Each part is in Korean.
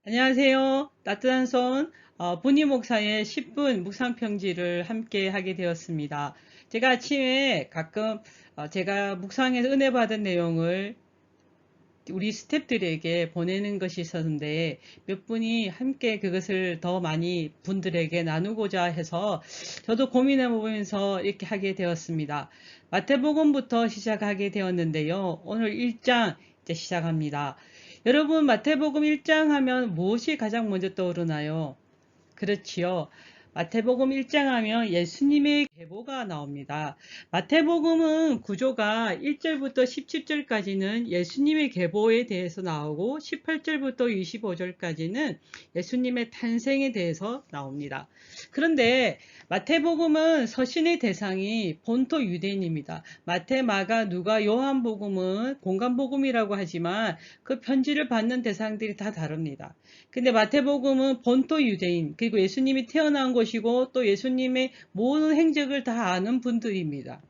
안녕하세요. 따뜻한 손 분이 목사의 10분 묵상평지를 함께 하게 되었습니다. 제가 아침에 가끔 제가 묵상에서 은혜 받은 내용을 우리 스태프들에게 보내는 것이 있었는데 몇 분이 함께 그것을 더 많이 분들에게 나누고자 해서 저도 고민해 보면서 이렇게 하게 되었습니다. 마태복음부터 시작하게 되었는데요. 오늘 1장 이제 시작합니다. 여러분, 마태복음 1장 하면 무엇이 가장 먼저 떠오르나요? 그렇지요. 마태복음 1장 하면 예수님의 계보가 나옵니다. 마태복음은 구조가 1절부터 17절까지는 예수님의 계보에 대해서 나오고 18절부터 25절까지는 예수님의 탄생에 대해서 나옵니다. 그런데 마태복음은 서신의 대상이 본토 유대인입니다. 마태, 마가, 누가, 요한복음은 공간복음이라고 하지만 그 편지를 받는 대상들이 다 다릅니다. 근데 마태복음은 본토 유대인, 그리고 예수님이 태어난 곳이고 또 예수님의 모든 행적을 다 아는 분들입니다.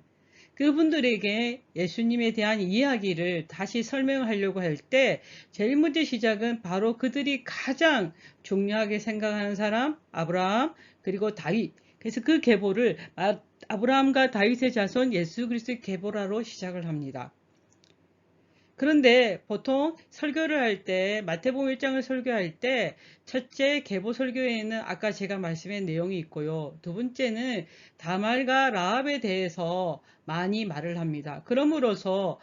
그분들에게 예수님에 대한 이야기를 다시 설명하려고 할 때 제일 먼저 시작은 바로 그들이 가장 중요하게 생각하는 사람, 아브라함, 그리고 다윗. 그래서 그 계보를 아브라함과 다윗의 자손 예수 그리스도의 계보라로 시작을 합니다. 그런데 보통 설교를 할 때, 마태복음 1장을 설교할 때, 첫째 계보 설교에는 아까 제가 말씀한 내용이 있고요. 두 번째는 다말과 라합에 대해서 많이 말을 합니다. 그러므로서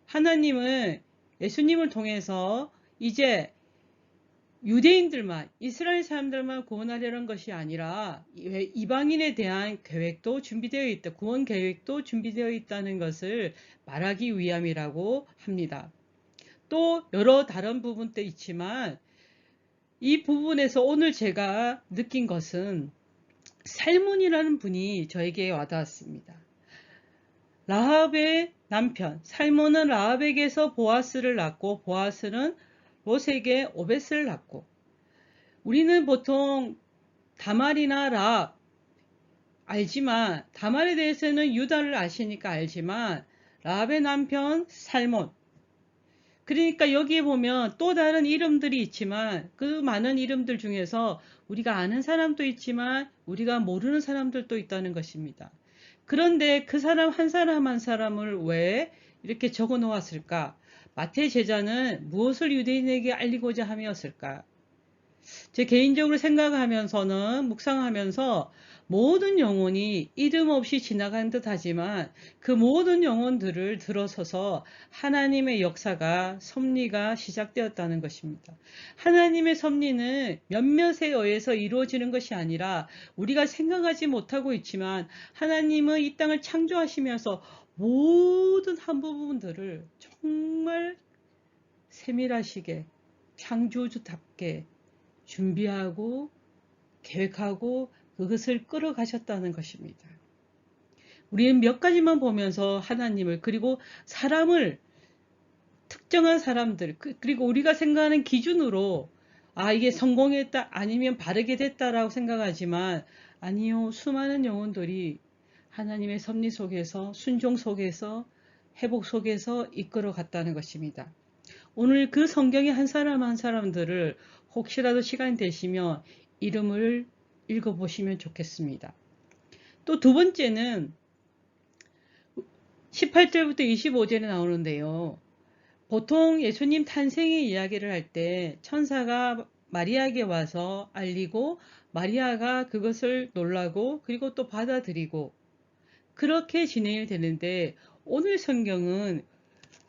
하나님은 예수님을 통해서 이제 유대인들만, 이스라엘 사람들만 구원하려는 것이 아니라 이방인에 대한 계획도 준비되어 있다. 구원 계획도 준비되어 있다는 것을 말하기 위함이라고 합니다. 또 여러 다른 부분도 있지만 이 부분에서 오늘 제가 느낀 것은 살몬이라는 분이 저에게 와닿았습니다. 라합의 남편 살몬은 라합에게서 보아스를 낳고 보아스는 롯에게 오벳을 낳고 우리는 보통 다말이나 라합 알지만 다말에 대해서는 유다를 아시니까 알지만 라합의 남편 살몬 그러니까 여기에 보면 또 다른 이름들이 있지만 그 많은 이름들 중에서 우리가 아는 사람도 있지만 우리가 모르는 사람들도 있다는 것입니다. 그런데 그 사람 한 사람 한 사람을 왜 이렇게 적어 놓았을까? 마태 제자는 무엇을 유대인에게 알리고자 함이었을까? 제 개인적으로 생각하면서는 묵상하면서 모든 영혼이 이름 없이 지나간 듯 하지만 그 모든 영혼들을 들어서서 하나님의 역사가 섭리가 시작되었다는 것입니다. 하나님의 섭리는 몇몇에 의해서 이루어지는 것이 아니라 우리가 생각하지 못하고 있지만 하나님은 이 땅을 창조하시면서 모든 한 부분들을 정말 세밀하시게 창조주답게 준비하고 계획하고 그것을 끌어가셨다는 것입니다. 우리는 몇 가지만 보면서 하나님을 그리고 사람을 특정한 사람들 그리고 우리가 생각하는 기준으로 이게 성공했다 아니면 바르게 됐다라고 생각하지만 아니요 수많은 영혼들이 하나님의 섭리 속에서 순종 속에서 회복 속에서 이끌어 갔다는 것입니다. 오늘 그 성경의 한 사람 한 사람들을 혹시라도 시간 되시면 이름을 읽어보시면 좋겠습니다. 또 두 번째는 18절부터 25절에 나오는데요. 보통 예수님 탄생의 이야기를 할 때 천사가 마리아에게 와서 알리고 마리아가 그것을 놀라고 그리고 또 받아들이고 그렇게 진행이 되는데 오늘 성경은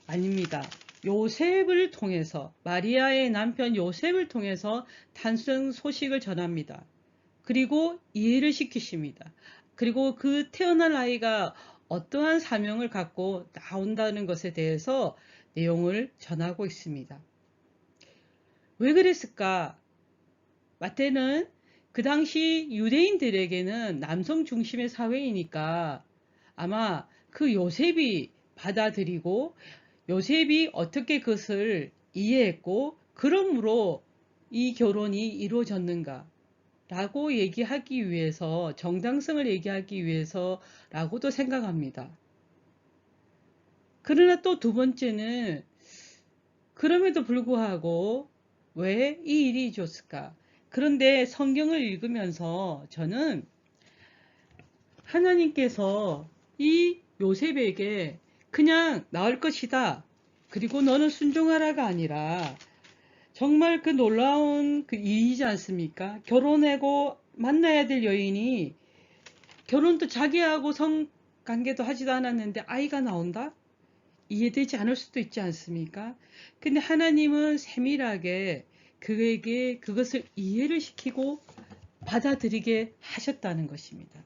아닙니다. 요셉을 통해서 마리아의 남편 요셉을 통해서 탄생 소식을 전합니다. 그리고 이해를 시키십니다. 그리고 그 태어날 아이가 어떠한 사명을 갖고 나온다는 것에 대해서 내용을 전하고 있습니다. 왜 그랬을까? 마태는 그 당시 유대인들에게는 남성 중심의 사회이니까 아마 그 요셉이 받아들이고 요셉이 어떻게 그것을 이해했고 그러므로 이 결혼이 이루어졌는가 라고 얘기하기 위해서 정당성을 얘기하기 위해서라고도 생각합니다. 그러나 또 두 번째는 그럼에도 불구하고 왜 이 일이 있었을까? 그런데 성경을 읽으면서 저는 하나님께서 이 요셉에게 그냥 나을 것이다, 그리고 너는 순종하라가 아니라 정말 그 놀라운 그 일이지 않습니까? 결혼하고 만나야 될 여인이 결혼도 자기하고 성관계도 하지도 않았는데 아이가 나온다? 이해되지 않을 수도 있지 않습니까? 근데 하나님은 세밀하게 그에게 그것을 이해를 시키고 받아들이게 하셨다는 것입니다.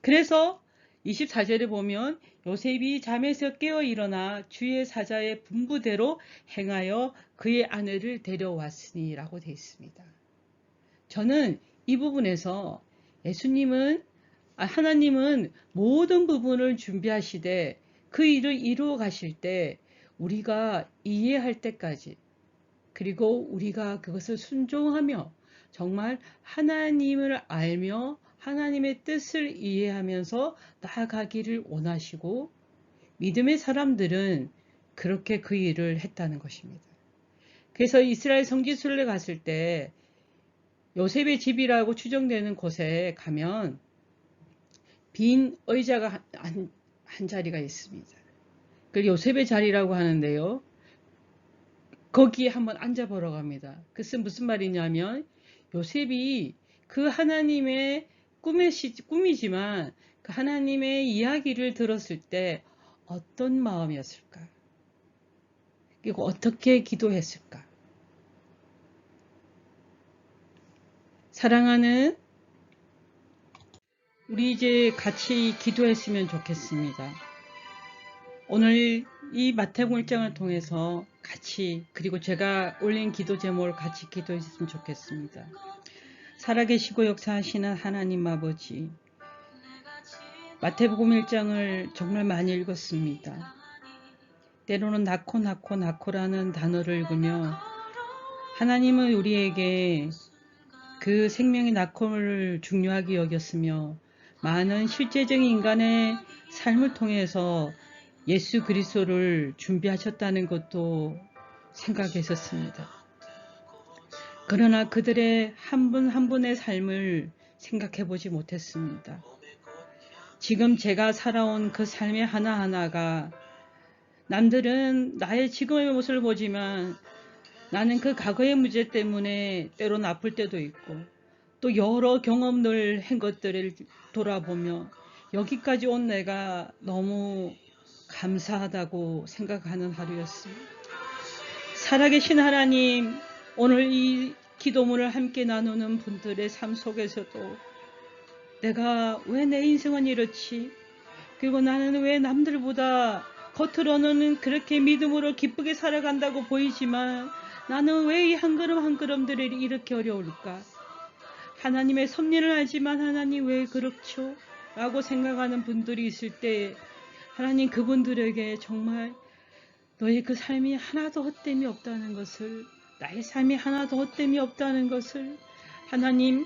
그래서 24절에 보면 요셉이 잠에서 깨어 일어나 주의 사자의 분부대로 행하여 그의 아내를 데려왔으니 라고 되어 있습니다. 저는 이 부분에서 하나님은 모든 부분을 준비하시되 그 일을 이루어 가실 때 우리가 이해할 때까지, 그리고 우리가 그것을 순종하며 정말 하나님을 알며 하나님의 뜻을 이해하면서 나아가기를 원하시고, 믿음의 사람들은 그렇게 그 일을 했다는 것입니다. 그래서 이스라엘 성지순례 갔을 때 요셉의 집이라고 추정되는 곳에 가면 빈 의자가 한 자리가 있습니다. 그걸 요셉의 자리라고 하는데요. 거기에 한번 앉아보러 갑니다. 그것은 무슨 말이냐면 요셉이 그 하나님의 꿈이지만 그 하나님의 이야기를 들었을 때 어떤 마음이었을까? 그리고 어떻게 기도했을까? 사랑하는 우리 이제 같이 기도했으면 좋겠습니다. 오늘 이 마태복음 1장을 통해서 같이, 그리고 제가 올린 기도 제목을 같이 기도했으면 좋겠습니다. 살아계시고 역사하시는 하나님 아버지, 마태복음 1장을 정말 많이 읽었습니다. 때로는 낳고라는 단어를 읽으며 하나님은 우리에게 그 생명의 낳고를 중요하게 여겼으며 많은 실제적인 인간의 삶을 통해서 예수 그리스도를 준비하셨다는 것도 생각했었습니다. 그러나 그들의 한 분 한 분의 삶을 생각해 보지 못했습니다. 지금 제가 살아온 그 삶의 하나하나가 남들은 나의 지금의 모습을 보지만 나는 그 과거의 문제 때문에 때로는 아플 때도 있고 또 여러 경험을 한 것들을 돌아보며 여기까지 온 내가 너무 감사하다고 생각하는 하루였습니다. 살아계신 하나님, 오늘 이 기도문을 함께 나누는 분들의 삶 속에서도 내가 왜 내 인생은 이렇지? 그리고 나는 왜 남들보다 겉으로는 그렇게 믿음으로 기쁘게 살아간다고 보이지만 나는 왜 이 한 걸음 한 걸음들이 이렇게 어려울까? 하나님의 섭리를 알지만 하나님 왜 그렇죠? 라고 생각하는 분들이 있을 때 하나님 그분들에게 정말 너의 그 삶이 하나도 헛됨이 없다는 것을, 나의 삶이 하나도 헛됨이 없다는 것을 하나님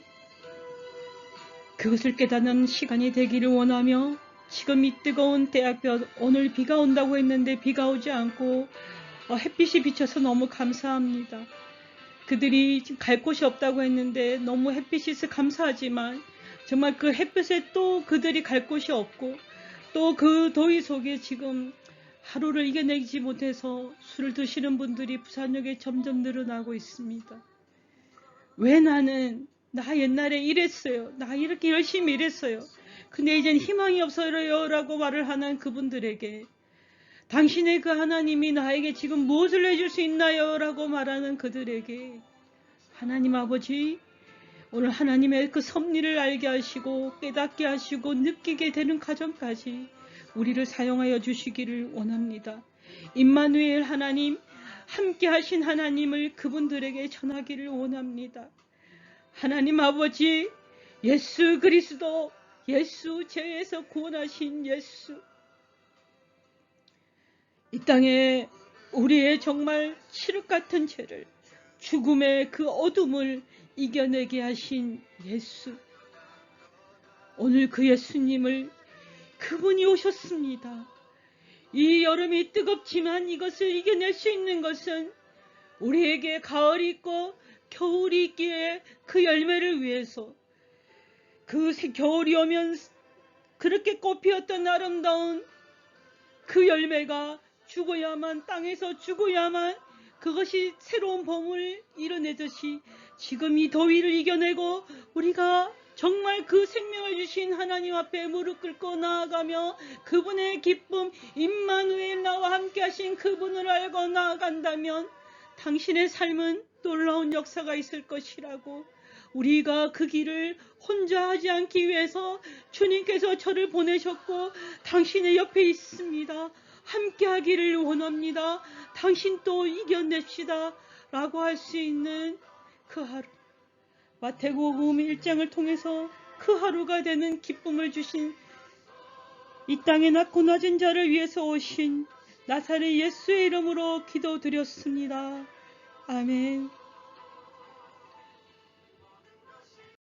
그것을 깨닫는 시간이 되기를 원하며, 지금 이 뜨거운 때앞에 오늘 비가 온다고 했는데 비가 오지 않고 햇빛이 비쳐서 너무 감사합니다. 그들이 지금 갈 곳이 없다고 했는데 너무 햇빛이 있어 감사하지만 정말 그 햇빛에 또 그들이 갈 곳이 없고 또 그 더위 속에 지금 하루를 이겨내지 못해서 술을 드시는 분들이 부산역에 점점 늘어나고 있습니다. 왜 나 옛날에 이랬어요. 나 이렇게 열심히 일했어요. 근데 이젠 희망이 없어요 라고 말을 하는 그분들에게 당신의 그 하나님이 나에게 지금 무엇을 해줄 수 있나요? 라고 말하는 그들에게 하나님 아버지, 오늘 하나님의 그 섭리를 알게 하시고 깨닫게 하시고 느끼게 되는 과정까지 우리를 사용하여 주시기를 원합니다. 임마누엘 하나님, 함께 하신 하나님을 그분들에게 전하기를 원합니다. 하나님 아버지, 예수 그리스도, 예수 죄에서 구원하신 예수, 이 땅에 우리의 정말 칠흑 같은 죄를, 죽음의 그 어둠을 이겨내게 하신 예수, 오늘 그 예수님을, 그분이 오셨습니다. 이 여름이 뜨겁지만 이것을 이겨낼 수 있는 것은 우리에게 가을이 있고 겨울이 있기에 그 열매를 위해서 그 겨울이 오면 그렇게 꽃 피었던 아름다운 그 열매가 죽어야만, 땅에서 죽어야만 그것이 새로운 봄을 이뤄내듯이 지금 이 더위를 이겨내고 우리가 정말 그 생명을 주신 하나님 앞에 무릎 꿇고 나아가며 그분의 기쁨, 임마누엘 나와 함께 하신 그분을 알고 나아간다면 당신의 삶은 놀라운 역사가 있을 것이라고, 우리가 그 길을 혼자 하지 않기 위해서 주님께서 저를 보내셨고 당신의 옆에 있습니다. 함께 하기를 원합니다. 당신 또 이겨냅시다 라고 할 수 있는 그 하루, 마태복음 1장을 통해서 그 하루가 되는 기쁨을 주신 이 땅에 낮고 낮은 자를 위해서 오신 나사렛 예수의 이름으로 기도드렸습니다. 아멘.